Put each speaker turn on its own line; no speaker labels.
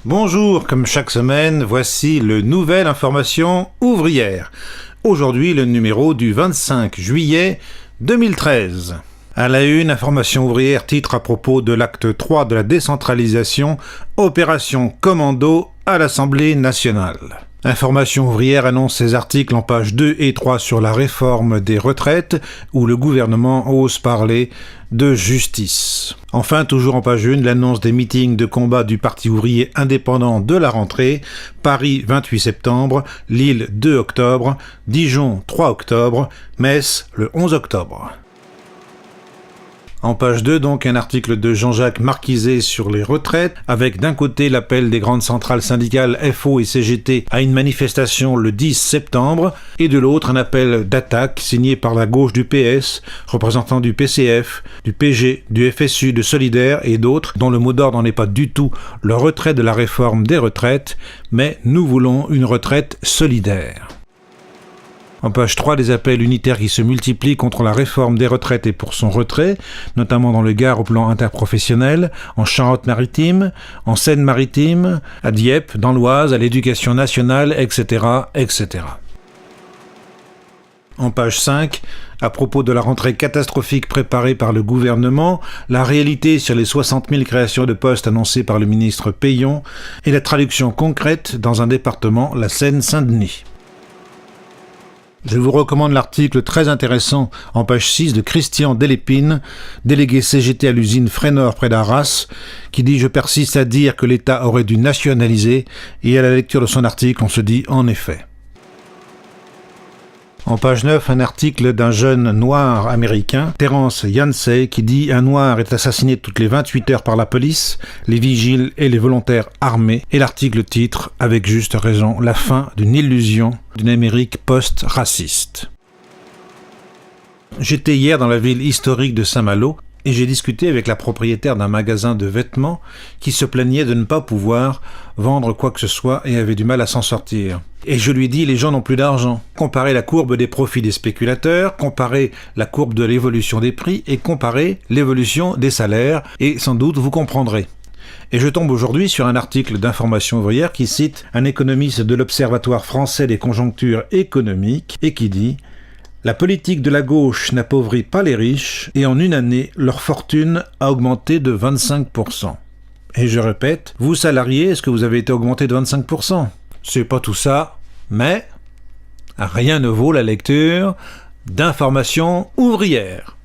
Bonjour, comme chaque semaine, voici le Nouvelle Information Ouvrière. Aujourd'hui, le numéro du 25 juillet 2013. À la une, Information Ouvrière titre à propos de l'acte 3 de la décentralisation, Opération Commando à l'Assemblée nationale. Information Ouvrière annonce ses articles en pages 2 et 3 sur la réforme des retraites, où le gouvernement ose parler de justice. Enfin, toujours en page 1, l'annonce des meetings de combat du Parti ouvrier indépendant de la rentrée, Paris 28 septembre, Lille 2 octobre, Dijon 3 octobre, Metz le 11 octobre. En page 2, donc, un article de Jean-Jacques Marquiset sur les retraites, avec d'un côté l'appel des grandes centrales syndicales FO et CGT à une manifestation le 10 septembre, et de l'autre un appel d'attaque signé par la gauche du PS, représentant du PCF, du PG, du FSU, de Solidaire et d'autres, dont le mot d'ordre n'en est pas du tout le retrait de la réforme des retraites, mais nous voulons une retraite solidaire. En page 3, des appels unitaires qui se multiplient contre la réforme des retraites et pour son retrait, notamment dans le Gard au plan interprofessionnel, en Charente-Maritime, en Seine-Maritime, à Dieppe, dans l'Oise, à l'Éducation nationale, etc., etc. En page 5, à propos de la rentrée catastrophique préparée par le gouvernement, la réalité sur les 60 000 créations de postes annoncées par le ministre Peillon et la traduction concrète dans un département, la Seine-Saint-Denis. Je vous recommande l'article très intéressant en page 6 de Christian Delépine, délégué CGT à l'usine Fresnor près d'Arras, qui dit « Je persiste à dire que l'État aurait dû nationaliser » et à la lecture de son article, on se dit « En effet ». En page 9, un article d'un jeune noir américain, Terence Yancey, qui dit « Un noir est assassiné toutes les 28 heures par la police, les vigiles et les volontaires armés ». Et l'article titre, avec juste raison, « La fin d'une illusion d'une Amérique post-raciste ». J'étais hier dans la ville historique de Saint-Malo et j'ai discuté avec la propriétaire d'un magasin de vêtements qui se plaignait de ne pas pouvoir vendre quoi que ce soit et avait du mal à s'en sortir. Et je lui ai dit, les gens n'ont plus d'argent. Comparez la courbe des profits des spéculateurs, comparez la courbe de l'évolution des prix et comparez l'évolution des salaires et sans doute vous comprendrez. Et je tombe aujourd'hui sur un article d'Information Ouvrière qui cite un économiste de l'Observatoire français des conjonctures économiques et qui dit « La politique de la gauche n'appauvrit pas les riches et en une année, leur fortune a augmenté de 25%. » Et je répète, vous salariés, est-ce que vous avez été augmenté de 25%? C'est pas tout ça, mais rien ne vaut la lecture d'Information Ouvrière.